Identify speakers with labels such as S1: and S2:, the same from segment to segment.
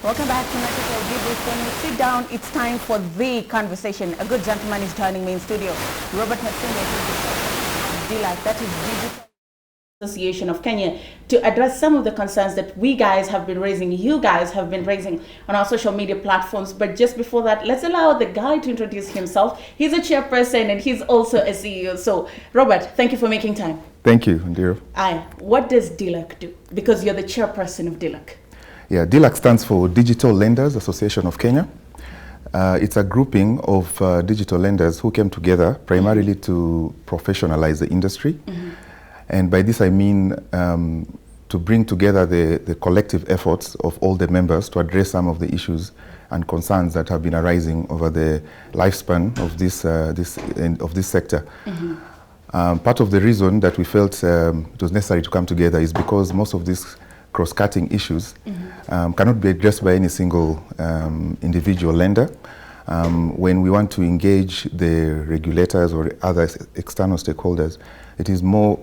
S1: Welcome back to Metrical Debrief. When we sit down, it's time for the conversation. A good gentleman is joining me in studio. Robert Hassini, DILAC, that is Digital Association of Kenya, to address some of the concerns that we guys have been raising, you guys have been raising on our social media platforms. But just before that, let's allow the guy to introduce himself. He's a chairperson and he's also a CEO. So, Robert, thank you for making time.
S2: Thank you, Ndiro.
S1: What does DILAC do? Because you're the chairperson of DILAC.
S2: Yeah, DILAC stands for Digital Lenders Association of Kenya. It's a grouping of digital lenders who came together primarily to professionalize the industry. And by this I mean to bring together the collective efforts of all the members to address some of the issues and concerns that have been arising over the lifespan of this sector. Part of the reason that we felt it was necessary to come together is because most of these cross-cutting issues cannot be addressed by any single individual lender. When we want to engage the regulators or other external stakeholders, it is more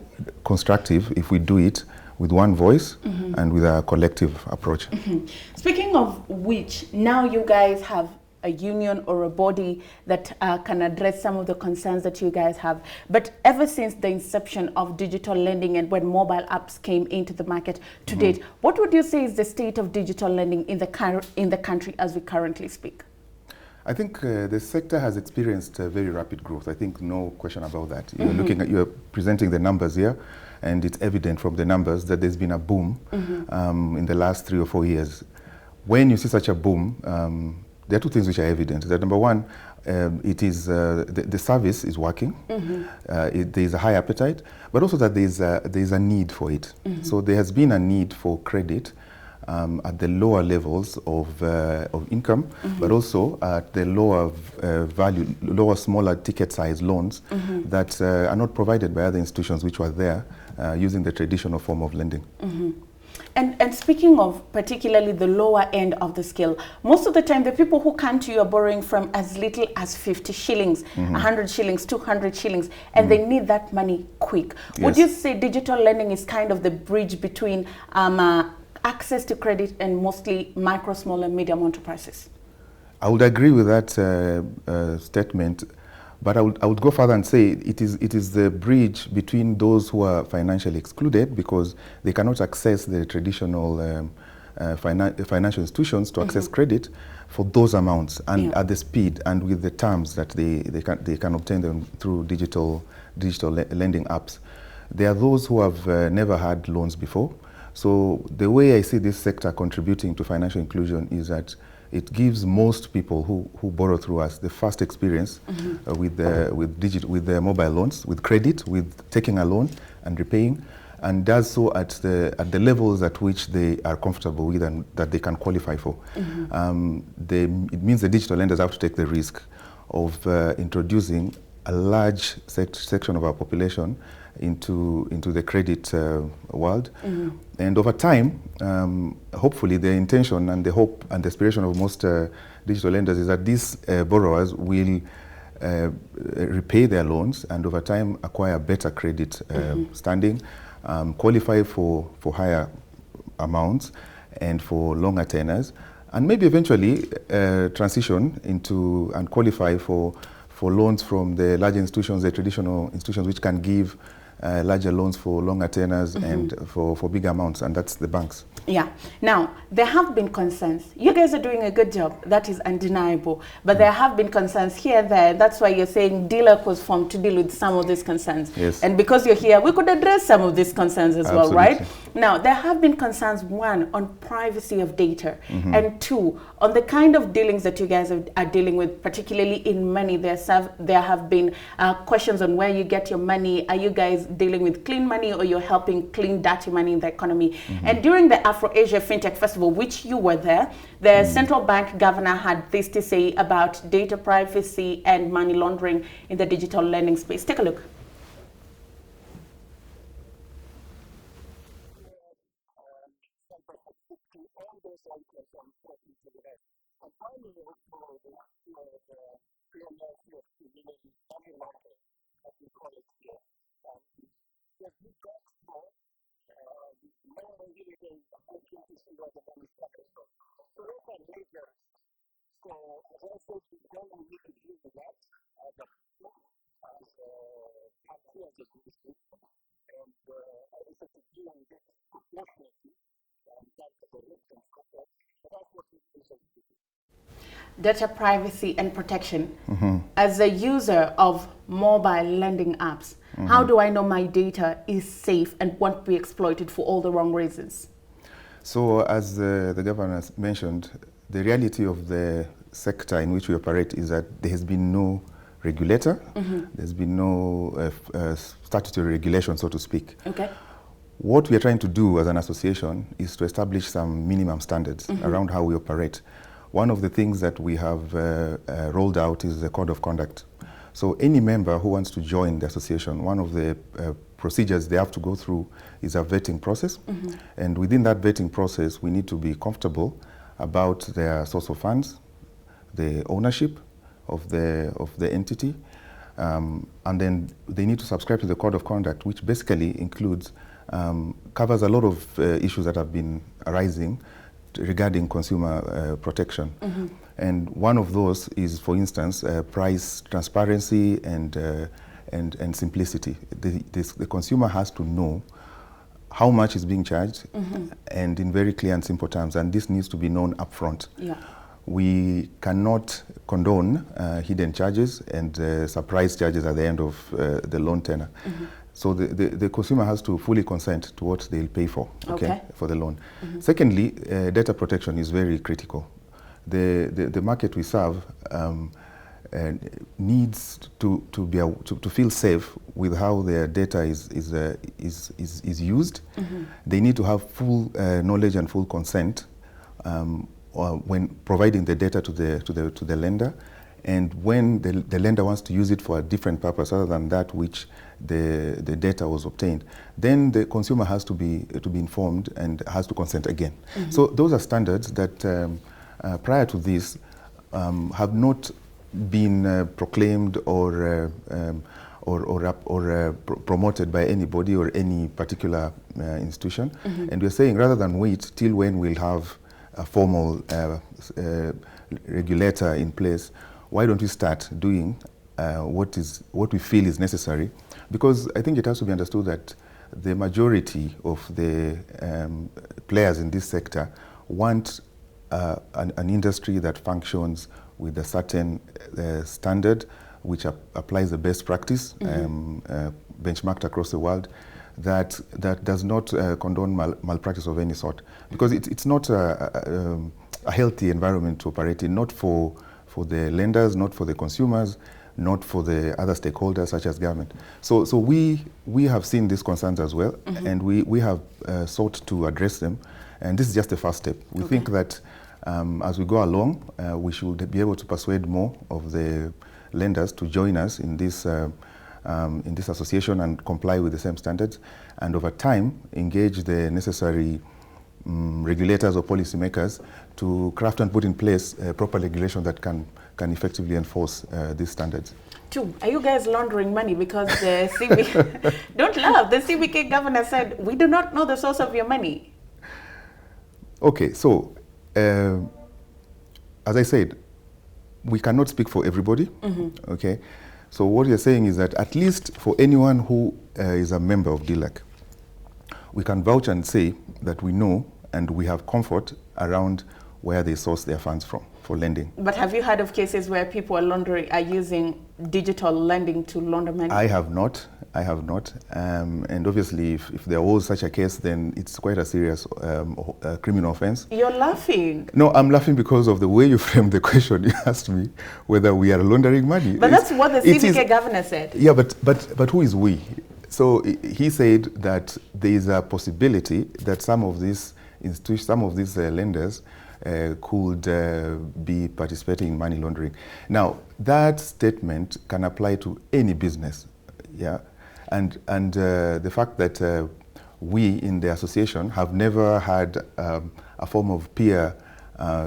S2: constructive if we do it with one voice and with a collective approach.
S1: Speaking of which, now you guys have a union or a body that can address some of the concerns that you guys have. But ever since the inception of digital lending and when mobile apps came into the market to date, what would you say is the state of digital lending in the country as we currently speak?
S2: I think the sector has experienced very rapid growth. I think no question about that. You're presenting the numbers here, and it's evident from the numbers that there's been a boom in the last 3 or 4 years. When you see such a boom, there are two things which are evident. That number one, it is the service is working. There is a high appetite, but also that there is a need for it. So there has been a need for credit at the lower levels of income, but also at the lower smaller ticket size loans that are not provided by other institutions which were there using the traditional form of lending.
S1: And speaking of particularly the lower end of the scale, most of the time the people who come to you are borrowing from as little as 50 shillings, 100 shillings, 200 shillings, and they need that money quick. Yes. Would you say digital lending is kind of the bridge between access to credit and mostly micro, small and medium enterprises?
S2: I would agree with that statement. But I would go further and say it is the bridge between those who are financially excluded because they cannot access the traditional financial institutions to access credit for those amounts and at the speed and with the terms that they can obtain them through digital lending apps. There are those who have never had loans before. So the way I see this sector contributing to financial inclusion is that it gives most people who borrow through us the first experience with their mobile loans, with credit, with taking a loan and repaying, and does so at the levels at which they are comfortable with and that they can qualify for. It means the digital lenders have to take the risk of introducing a large section of our population into the credit world. And over time, hopefully the intention and the hope and the aspiration of most digital lenders is that these borrowers will repay their loans and over time acquire better credit standing, qualify for higher amounts and for longer tenors, and maybe eventually transition into and qualify for loans from the large institutions, the traditional institutions which can give larger loans for longer tenors and for bigger amounts, and that's the banks.
S1: Yeah. Now, there have been concerns. You guys are doing a good job. That is undeniable. But there have been concerns here and there. That's why you're saying DILAC was formed to deal with some of these concerns.
S2: Yes.
S1: And because you're here, we could address some of these concerns as well, right? Now, there have been concerns, one, on privacy of data, and two, on the kind of dealings that you guys are dealing with, particularly in money. There have been questions on where you get your money. Are you guys dealing with clean money or you're helping clean dirty money in the economy? And during the Afro-Asia FinTech Festival, which you were there, the central bank governor had this to say about data privacy and money laundering in the digital lending space. Take a look. Data privacy and protection. As a user of mobile lending apps, how do I know my data is safe and won't be exploited for all the wrong reasons?
S2: So as the governor mentioned, the reality of the sector in which we operate is that there has been no regulator, there's been no statutory regulation, so to speak.
S1: Okay.
S2: What we are trying to do as an association is to establish some minimum standards around how we operate. One of the things that we have rolled out is the code of conduct. So any member who wants to join the association, one of the procedures they have to go through is a vetting process. And within that vetting process, we need to be comfortable about their source of funds, the ownership of the entity, and then they need to subscribe to the code of conduct, which basically includes, covers a lot of issues that have been arising regarding consumer protection. And one of those is, for instance, price transparency and simplicity. The consumer has to know how much is being charged and in very clear and simple terms, and this needs to be known upfront. We cannot condone hidden charges and surprise charges at the end of the loan tenor. So the consumer has to fully consent to what they'll pay for, for the loan. Secondly, data protection is very critical. The market we serve needs to feel safe with how their data is used. They need to have full knowledge and full consent when providing the data to the lender, and when the lender wants to use it for a different purpose other than that which the data was obtained, then the consumer has to be informed and has to consent again. So those are standards that prior to this have not been proclaimed or promoted by anybody or any particular institution. And we're saying, rather than wait till when we'll have a formal regulator in place, why don't we start doing what we feel is necessary? Because I think it has to be understood that the majority of the players in this sector want an industry that functions with a certain standard which applies the best practice benchmarked across the world, that does not condone malpractice of any sort, because it's not a healthy environment to operate in, not for the lenders, not for the consumers, not for the other stakeholders such as government. So we have seen these concerns as well, and we have sought to address them, and this is just the first step. We think that as we go along, we should be able to persuade more of the lenders to join us in this association and comply with the same standards, and over time engage the necessary regulators or policymakers to craft and put in place proper regulation that can effectively enforce these standards.
S1: Are you guys laundering money? Because the CBK, don't laugh, the CBK governor said, we do not know the source of your money.
S2: Okay, so as I said, we cannot speak for everybody, okay? So what you're saying is that at least for anyone who is a member of DLAC, we can vouch and say that we know and we have comfort around where they source their funds from for lending. But
S1: have you heard of cases where people are using digital lending to launder money?
S2: I have not. And obviously if there was such a case, then it's quite a serious criminal offense.
S1: You're laughing.
S2: No, I'm laughing because of the way you framed the question. You asked me whether we are laundering money.
S1: But that's what the CBK governor said.
S2: Yeah, but who is we? So he said that there is a possibility that some of these lenders could be participating in money laundering. Now, that statement can apply to any business, yeah? And the fact that we in the association have never had a form of peer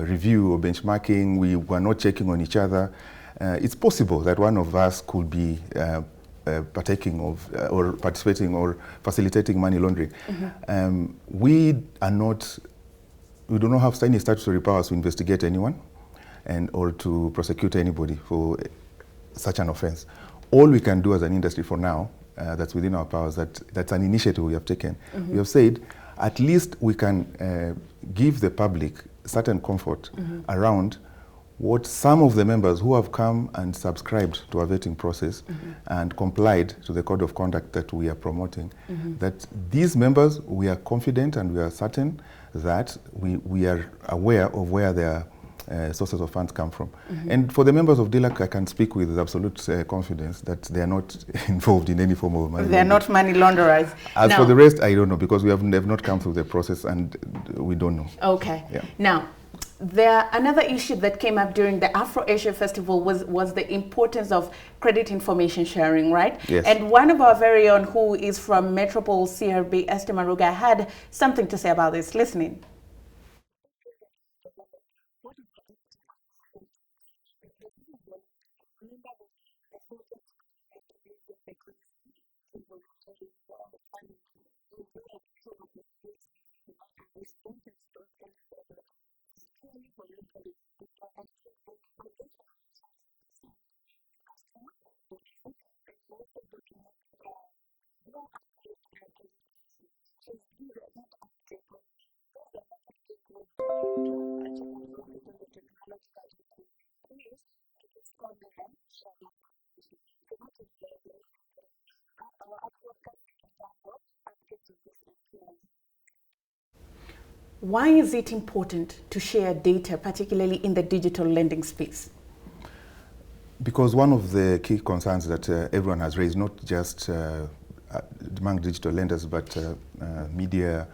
S2: review or benchmarking, we were not checking on each other, it's possible that one of us could be partaking of or participating or facilitating money laundering. We do not have any statutory powers to investigate anyone or to prosecute anybody for such an offense. All we can do as an industry for now that's within our powers. That's an initiative we have taken. We have said at least we can give the public certain comfort around what some of the members who have come and subscribed to our vetting process and complied to the code of conduct that we are promoting, that these members, we are confident and we are certain that we are aware of where their sources of funds come from. And for the members of DILAC, I can speak with absolute confidence that they are not involved in any form of money.
S1: They are not money launderers.
S2: As for the rest, I don't know, because we have not come through the process and we don't know.
S1: Okay.
S2: Yeah.
S1: Now, another issue that came up during the Afro-Asia Festival was the importance of credit information sharing, right?
S2: Yes.
S1: And one of our very own, who is from Metropole CRB, Esther Maruga, had something to say about this. Listening. Why is it important to share data, particularly in the digital lending space?
S2: Because one of the key concerns that everyone has raised, not just among digital lenders, but media,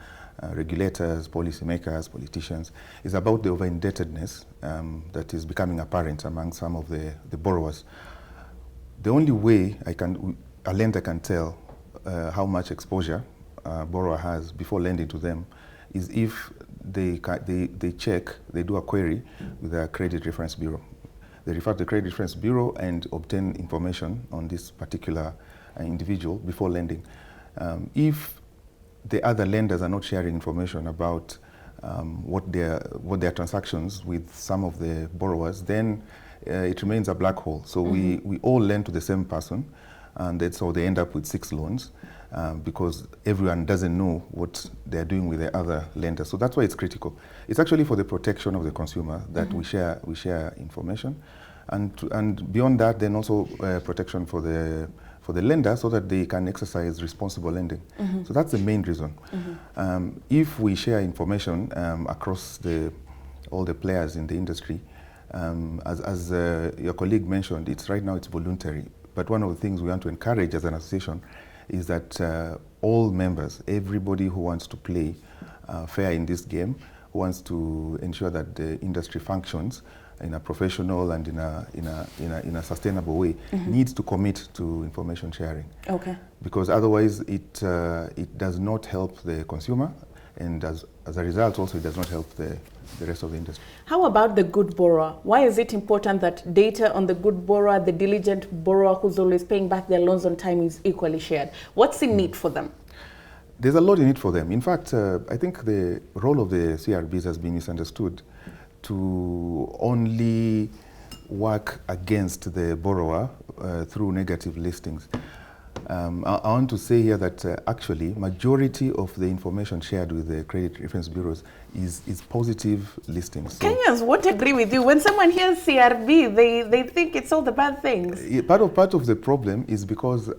S2: regulators, policymakers, politicians, is about the over-indebtedness that is becoming apparent among some of the borrowers. The only way a lender can tell how much exposure a borrower has before lending to them is if they do a query with their credit reference bureau. They refer to the credit reference bureau and obtain information on this particular individual before lending. If the other lenders are not sharing information about what their transactions with some of the borrowers, then it remains a black hole. So we all lend to the same person, and so they end up with 6 loans because everyone doesn't know what they're doing with the other lenders. So that's why it's critical. It's actually for the protection of the consumer that we share information, and beyond that, then also protection for the lender, so that they can exercise responsible lending. So that's the main reason. If we share information across all the players in the industry, as your colleague mentioned, right now it's voluntary. But one of the things we want to encourage as an association is that all members, everybody who wants to play fair in this game, who wants to ensure that the industry functions in a professional and in a sustainable way, needs to commit to information sharing.
S1: Okay.
S2: Because otherwise it does not help the consumer, and as a result also it does not help the rest of the industry.
S1: How about the good borrower? Why is it important that data on the good borrower, the diligent borrower who's always paying back their loans on time, is equally shared? What's in it for them?
S2: There's a lot in it for them. In fact, I think the role of the CRBs has been misunderstood to only work against the borrower through negative listings. I want to say here that actually majority of the information shared with the credit reference bureaus is positive listings. So
S1: Kenyans won't agree with you. When someone hears CRB, they think it's all the bad things.
S2: Part of the problem is because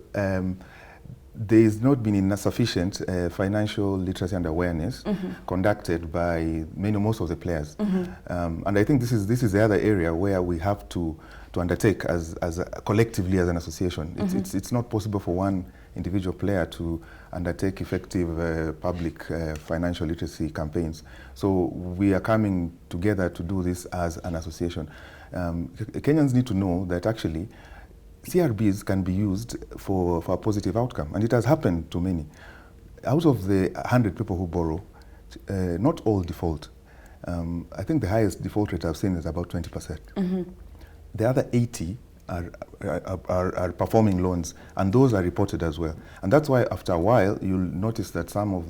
S2: there has not been enough sufficient financial literacy and awareness conducted by most of the players. And I think this is the other area where we have to undertake as collectively as an association. It's not possible for one individual player to undertake effective public financial literacy campaigns. So we are coming together to do this as an association. Kenyans need to know that actually CRBs can be used for a positive outcome, and it has happened to many. Out of the 100 people who borrow, not all default. I think the highest default rate I've seen is about 20%. The other 80 are performing loans, and those are reported as well. And that's why after a while, you'll notice that some of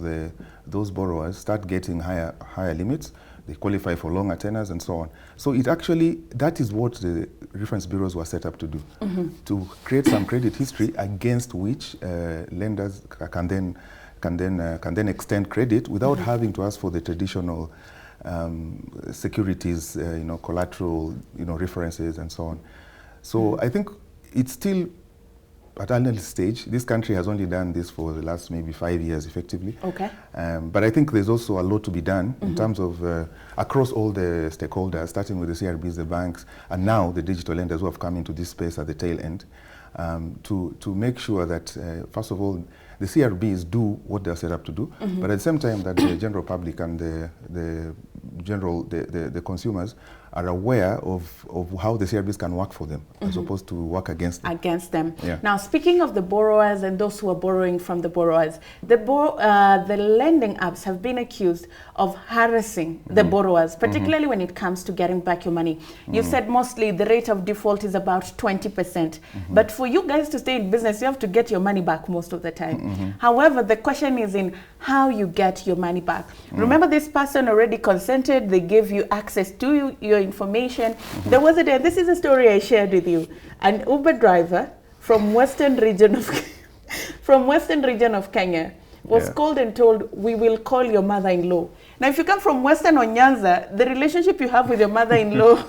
S2: those borrowers start getting higher limits. they qualify for longer tenors and so on. So it actually, that is what the reference bureaus were set up to do, to create some credit history against which lenders can then extend credit without having to ask for the traditional securities, collateral, references and so on. So I think it's still at an early stage. This country has only done this for the last maybe 5 years effectively.
S1: Okay.
S2: But I think there's also a lot to be done in terms of across all the stakeholders, starting with the CRBs, the banks, and now the digital lenders who have come into this space at the tail end, to make sure that, first of all, the CRBs do what they're set up to do, but at the same time that the general public and the consumers are aware of how the CRBs can work for them as opposed to work against them.
S1: Yeah. Now, speaking of the borrowers and those who are borrowing from the borrowers, the lending apps have been accused of harassing the borrowers, particularly when it comes to getting back your money. You said mostly the rate of default is about 20%, but for you guys to stay in business, you have to get your money back most of the time. However, the question is in how you get your money back. Remember, this person already consented, they gave you access to your information. There was a day, this is a story I shared with you, an Uber driver from western region of Kenya was called and told, we will call your mother-in-law. Now, if you come from Western or Nyanza, the relationship you have with your mother-in-law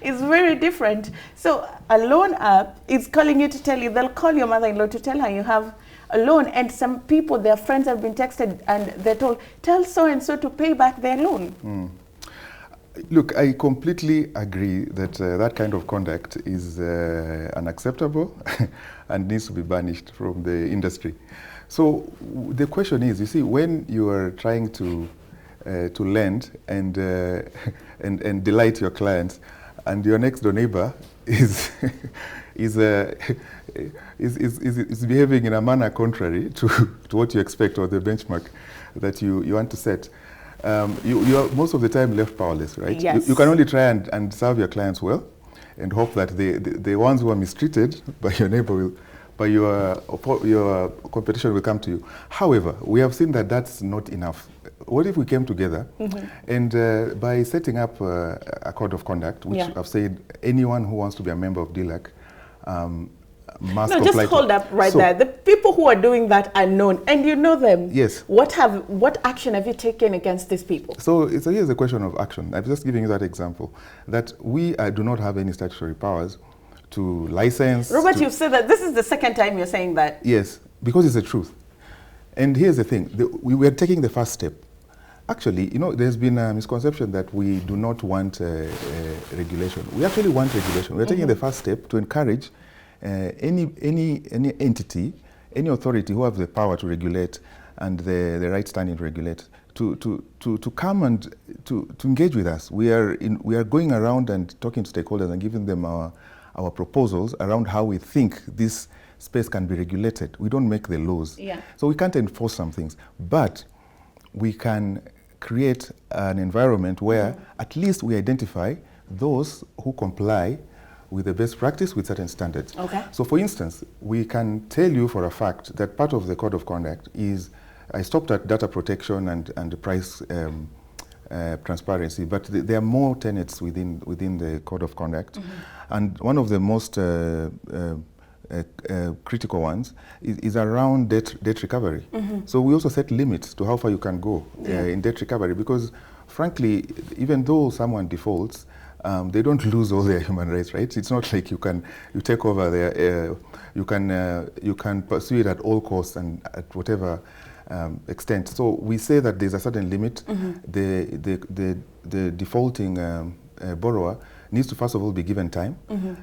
S1: is very different. So a loan app is calling you to tell you, they'll call your mother-in-law to tell her you have a loan, and some people, their friends have been texted and they're told, tell so-and-so to pay back their loan.
S2: Look, I completely agree that that kind of conduct is unacceptable and needs to be banished from the industry. So the question is, you see, when you are trying to lend and delight your clients, and your next door neighbor is behaving in a manner contrary to what you expect or the benchmark that you want to set, you are most of the time left powerless, right?
S1: Yes.
S2: You can only try and serve your clients well and hope that the ones who are mistreated by your neighbor by your competition will come to you. However, we have seen that that's not enough. What if we came together and by setting up a code of conduct, which I've said anyone who wants to be a member of DLAC must comply.
S1: Just hold up right there. The people who are doing that are known, and you know them.
S2: Yes.
S1: What action have you taken against these people?
S2: So here's the question of action. I'm just giving you that example, that we do not have any statutory powers to license.
S1: Robert, you've said that. This is the second time you're saying that.
S2: Yes, because it's the truth. And here's the thing. We were taking the first step. Actually, there's been a misconception that we do not want regulation. We actually want regulation. We're taking the first step to encourage any entity, any authority who have the power to regulate and the right standing to regulate, to come and to engage with us. We are going around and talking to stakeholders and giving them our proposals around how we think this space can be regulated. We don't make the laws. So we can't enforce some things, but we can create an environment where at least we identify those who comply with the best practice with certain standards. So for instance, we can tell you for a fact that part of the code of conduct is, I stopped at data protection and price transparency, but there are more tenets within the code of conduct. And one of the most critical ones is around debt recovery. So we also set limits to how far you can go in debt recovery, because frankly, even though someone defaults, they don't lose all their human rights, right? It's not like you take over their, you can pursue it at all costs and at whatever extent. So we say that there's a certain limit. The defaulting borrower needs to first of all be given time,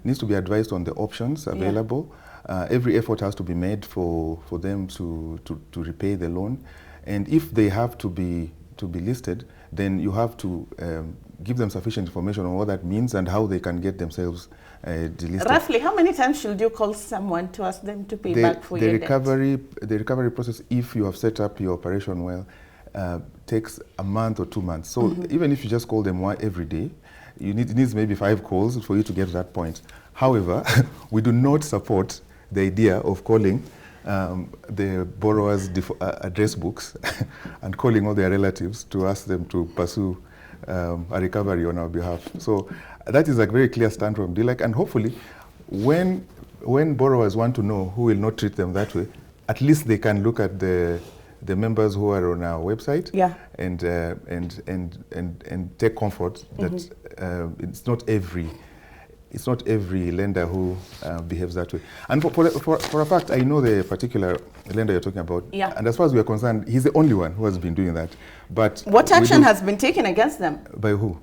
S2: needs to be advised on the options available. Every effort has to be made for them to repay the loan, and if they have to be listed, then you have to give them sufficient information on what that means and how they can get themselves delisted.
S1: Roughly, how many times should you call someone to ask them to pay back for your debt?
S2: The recovery process, if you have set up your operation well, takes a month or 2 months. So even if you just call them every day, it needs maybe 5 calls for you to get to that point. However, we do not support the idea of calling the borrower's address books and calling all their relatives to ask them to pursue a recovery on our behalf. So that is a very clear stand from DLEC, and hopefully when borrowers want to know who will not treat them that way, at least they can look at the members who are on our website, and take comfort that it's not every lender who behaves that way. And for a fact, I know the particular lender you're talking about.
S1: Yeah.
S2: And as far as we are concerned, he's the only one who has been doing that. But
S1: what action has been taken against them?
S2: By who?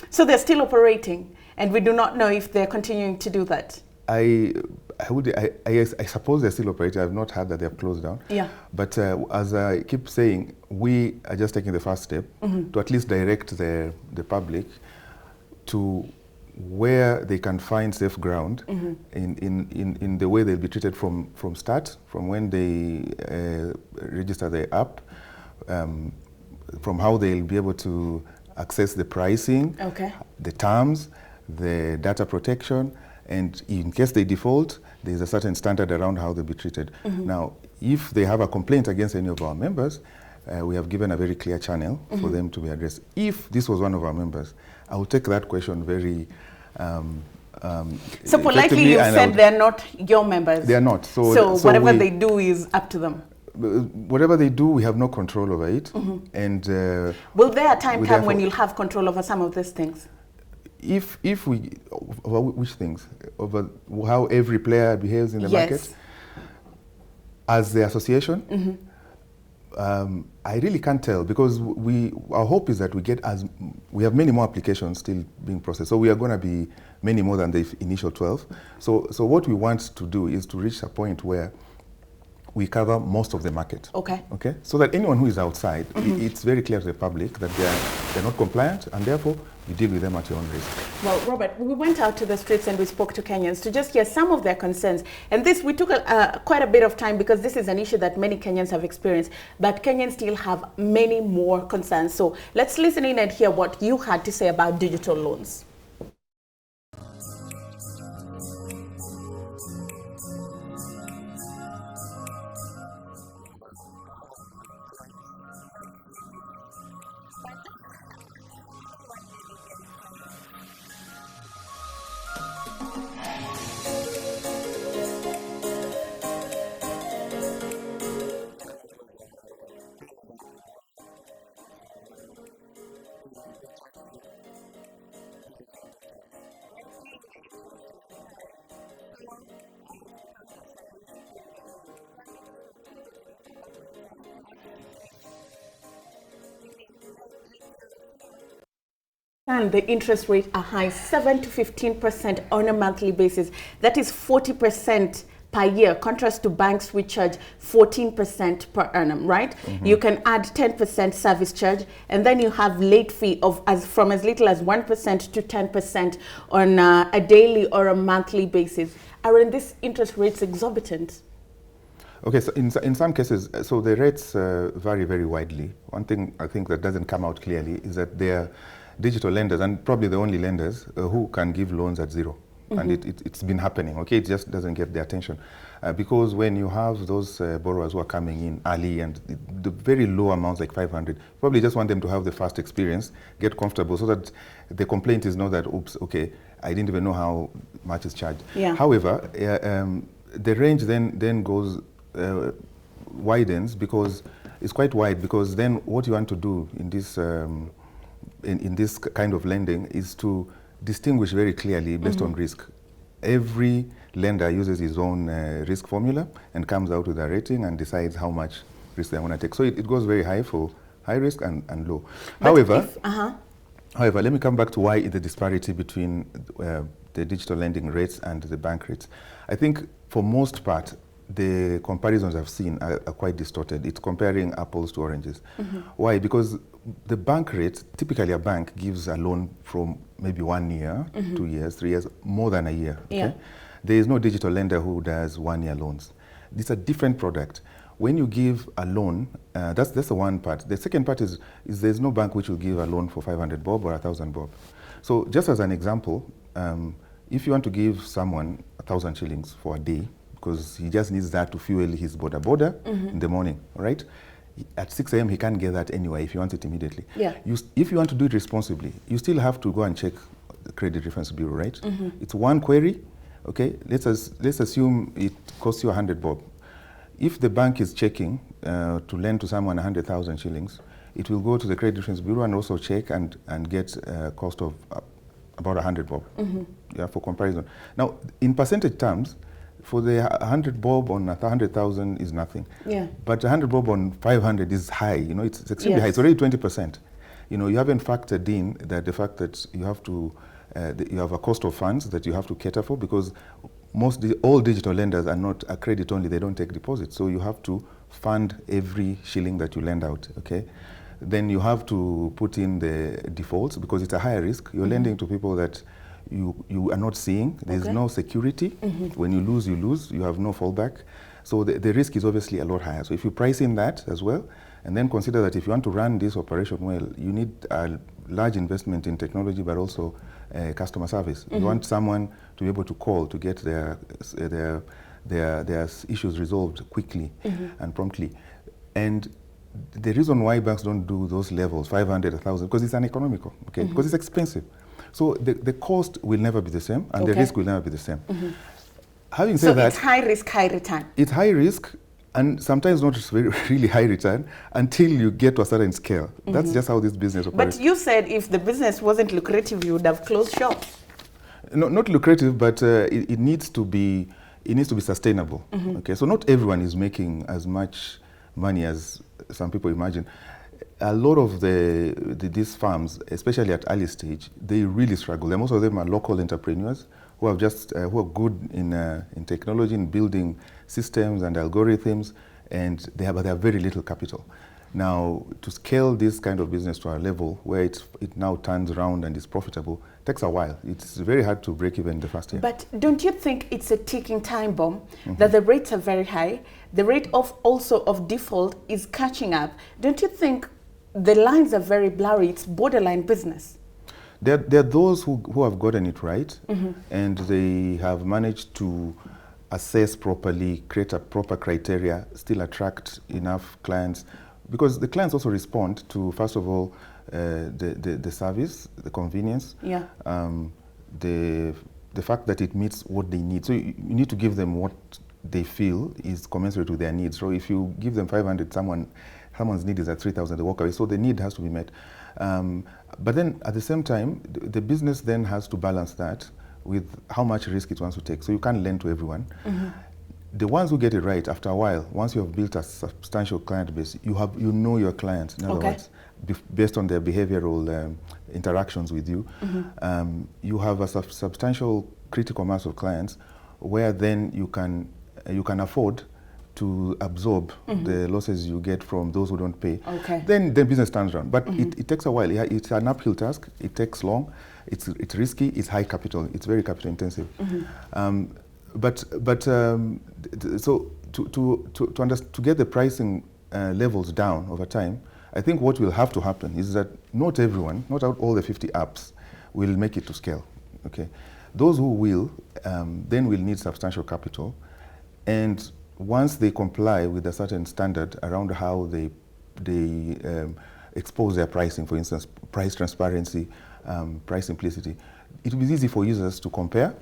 S1: So they're still operating, and we do not know if they're continuing to do that.
S2: I suppose they're still operating. I've not heard that they have closed down.
S1: Yeah.
S2: But as I keep saying, we are just taking the first step to at least direct the public to where they can find safe ground in the way they'll be treated from start, from when they register the app, from how they'll be able to access the pricing, the terms, the data protection, and in case they default, there's a certain standard around how they'll be treated. Now, if they have a complaint against any of our members, we have given a very clear channel for them to be addressed. If this was one of our members, I will take that question very
S1: so politely you said they're not your members.
S2: They are not.
S1: So whatever they do is up to them.
S2: Whatever they do, we have no control over it. And
S1: will there a time come when you'll have control over some of these things?
S2: If we, over which things? Over how every player behaves in the market? As the association? I really can't tell, because our hope is that we have many more applications still being processed. So we are going to be many more than the initial 12. So what we want to do is to reach a point where we cover most of the market. Okay. So that anyone who is outside, it's very clear to the public that they're not compliant, and therefore you deal with them at your own risk. Well,
S1: Robert, we went out to the streets and we spoke to Kenyans to just hear some of their concerns. And this, we took quite a bit of time, because this is an issue that many Kenyans have experienced, but Kenyans still have many more concerns. So let's listen in and hear what you had to say about digital loans. And the interest rates are high, 7 to 15% on a monthly basis. That is 40% per year, contrast to banks which charge 14% per annum, right? You can add 10% service charge, and then you have late fee of from as little as 1% to 10% on a daily or a monthly basis. Are these interest rates exorbitant?
S2: Okay, so in some cases, so the rates vary very widely. One thing I think that doesn't come out clearly is that they're digital lenders, and probably the only lenders who can give loans at zero. And it's been happening, okay? It just doesn't get the attention. Because when you have those borrowers who are coming in early and the very low amounts, like 500, probably just want them to have the first experience, get comfortable, so that the complaint is not that, oops, okay, I didn't even know how much is charged. However, the range then goes, widens, because it's quite wide, because then what you want to do in this in this kind of lending is to distinguish very clearly based on risk. Every lender uses his own risk formula and comes out with a rating and decides how much risk they want to take. So it goes very high for high risk and low. But however, let me come back to why the disparity between the digital lending rates and the bank rates. I think for most part, the comparisons I've seen are quite distorted. It's comparing apples to oranges. Why? Because the bank rate, typically a bank gives a loan from maybe 1 year, 2 years, 3 years, more than a year. Okay? There is no digital lender who does 1 year loans. It's a different product. When you give a loan, that's the one part. The second part is there's no bank which will give a loan for 500 bob or 1,000 bob. So just as an example, if you want to give someone 1,000 shillings for a day, because he just needs that to fuel his border in the morning, right? at 6 a.m. he can't get that anyway if he wants it immediately.
S1: Yeah.
S2: If you want to do it responsibly, you still have to go and check the Credit Reference Bureau, right? It's one query, okay? Let's assume it costs you 100 bob. If the bank is checking to lend to someone 100,000 shillings, it will go to the Credit Reference Bureau and also check and get a cost of about 100 bob, yeah, for comparison. Now, in percentage terms, for the 100 bob on 100,000 is nothing.
S1: Yeah.
S2: But 100 bob on 500 is high. You know, it's extremely high. It's already 20%. You know, you haven't factored in that the fact that you have to, you have a cost of funds that you have to cater for, because all digital lenders are not a credit only. They don't take deposits. So you have to fund every shilling that you lend out. Okay. Then you have to put in the defaults, because it's a higher risk. You're lending to people that you are not seeing. There's no security. When you lose, you lose. You have no fallback. So the risk is obviously a lot higher. So if you price in that as well, and then consider that if you want to run this operation well, you need a large investment in technology, but also customer service. You want someone to be able to call to get their issues resolved quickly and promptly. And the reason why banks don't do those levels, 500, 1,000, because it's uneconomical, okay? Because it's expensive. So the cost will never be the same, and the risk will never be the same. Having said that,
S1: it's high risk, high return.
S2: It's high risk, and sometimes not really high return until you get to a certain scale. That's just how this business operates.
S1: But you said if the business wasn't lucrative, you would have closed shop.
S2: No, not lucrative, but it needs to be sustainable. Okay, so not everyone is making as much money as some people imagine. A lot of these farms, especially at early stage, they really struggle. And most of them are local entrepreneurs who are good in technology, in building systems and algorithms, and they have very little capital. Now, to scale this kind of business to a level where it now turns around and is profitable takes a while. It's very hard to break even the first year.
S1: But don't you think it's a ticking time bomb, that the rates are very high? The rate of default is catching up. Don't you think the lines are very blurry? It's borderline business.
S2: There are those who have gotten it right, and they have managed to assess properly, create a proper criteria, still attract enough clients, because the clients also respond to, first of all, the service, the convenience, the fact that it meets what they need. So you need to give them what they feel is commensurate with their needs. So if you give them 500, someone's need is at 3,000, they walk away. So the need has to be met. But then at the same time, the business then has to balance that with how much risk it wants to take. So you can't lend to everyone. The ones who get it right, after a while, once you have built a substantial client base, you know your clients. In other words, based on their behavioral interactions with you, you have a substantial critical mass of clients where then you can afford to absorb the losses you get from those who don't pay. Then business turns around. But it takes a while. It's an uphill task. It takes long. It's risky. It's high capital. It's very capital intensive. So to get the pricing levels down over time, I think what will have to happen is that not all the 50 apps will make it to scale. Okay, those who will then will need substantial capital, and once they comply with a certain standard around how they expose their pricing, for instance, price transparency, price simplicity, it will be easy for users to compare,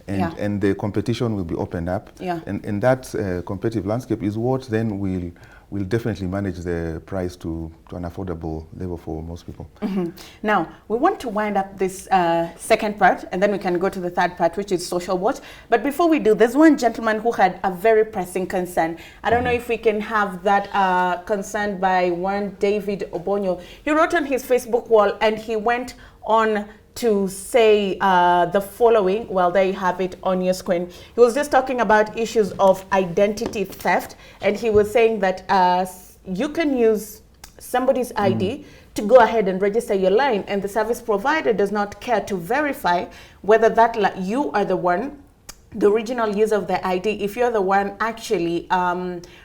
S2: and the competition will be opened up. And that competitive landscape is what then will definitely manage the price to an affordable level for most people.
S1: Now, we want to wind up this second part, and then we can go to the third part, which is social watch. But before we do, there's one gentleman who had a very pressing concern. I don't know if we can have that concern by one David Obonyo. He wrote on his Facebook wall, and he went on to say the following. Well, there you have it on your screen. He was just talking about issues of identity theft, and he was saying that you can use somebody's ID to go ahead and register your line, and the service provider does not care to verify whether that you are the one, the original user of the ID, if you're the one actually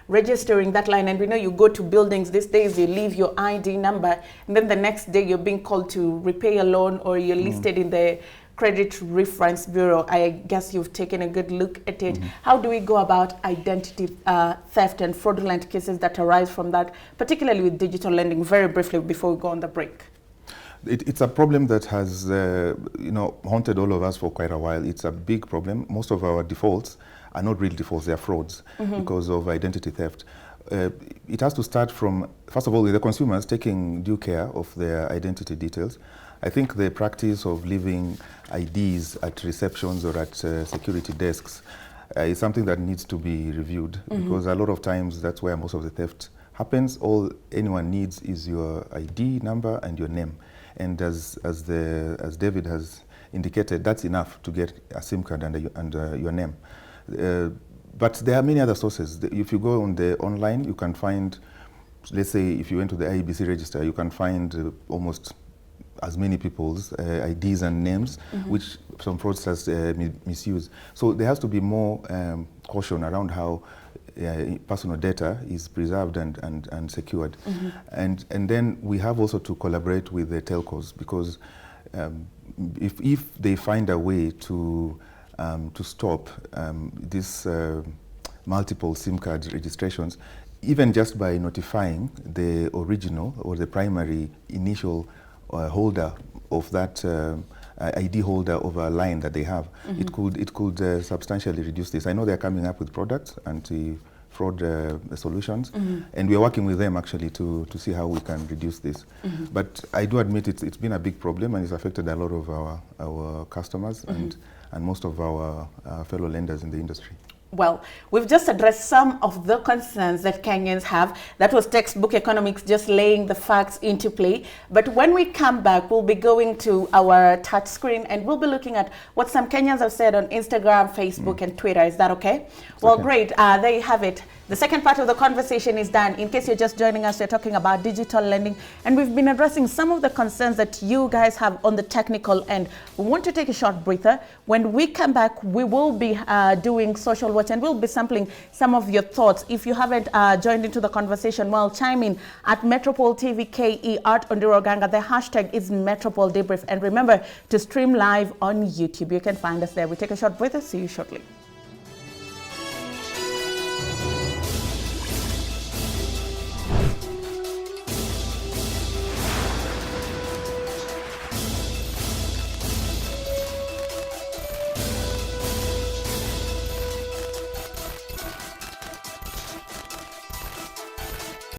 S1: registering that line. And we know you go to buildings these days, you leave your ID number, and then the next day you're being called to repay a loan, or you're listed in the Credit Reference Bureau. I guess you've taken a good look at it. How do we go about identity theft and fraudulent cases that arise from that, particularly with digital lending? Very briefly before we go on the break.
S2: It's a problem that has haunted all of us for quite a while. It's a big problem. Most of our defaults are not real defaults, they are frauds because of identity theft. It has to start from, first of all, the consumers taking due care of their identity details. I think the practice of leaving IDs at receptions or at security desks is something that needs to be reviewed because a lot of times that's where most of the theft happens. All anyone needs is your ID number and your name. And as David has indicated, that's enough to get a SIM card under your name. But there are many other sources. If you go on the online, you can find, let's say, if you went to the IEBC register, you can find almost as many people's IDs and names, which some fraudsters misuse. So there has to be more caution around how personal data is preserved and secured. And then we have also to collaborate with the telcos because if they find a way to stop these multiple SIM card registrations, even just by notifying the original or the primary initial holder of that ID holder of a line that they have, it could substantially reduce this. I know they're coming up with products, anti-fraud solutions, and we're working with them actually to see how we can reduce this. But I do admit it's been a big problem and it's affected a lot of our customers and most of our fellow lenders in the industry.
S1: Well, we've just addressed some of the concerns that Kenyans have. That was textbook economics, just laying the facts into play. But when we come back, we'll be going to our touch screen and we'll be looking at what some Kenyans have said on Instagram, Facebook, and Twitter. Is that okay? Well, okay. Great. There you have it. The second part of the conversation is done. In case you're just joining us, we're talking about digital lending, and we've been addressing some of the concerns that you guys have on the technical end. We want to take a short breather. When we come back, we will be doing social watch, and we'll be sampling some of your thoughts. If you haven't joined into the conversation, well, chime in at Metropole TV KE Art Ondiroganga. The hashtag is Metropole Debrief, and remember to stream live on YouTube. You can find us there. We take a short breather. See you shortly.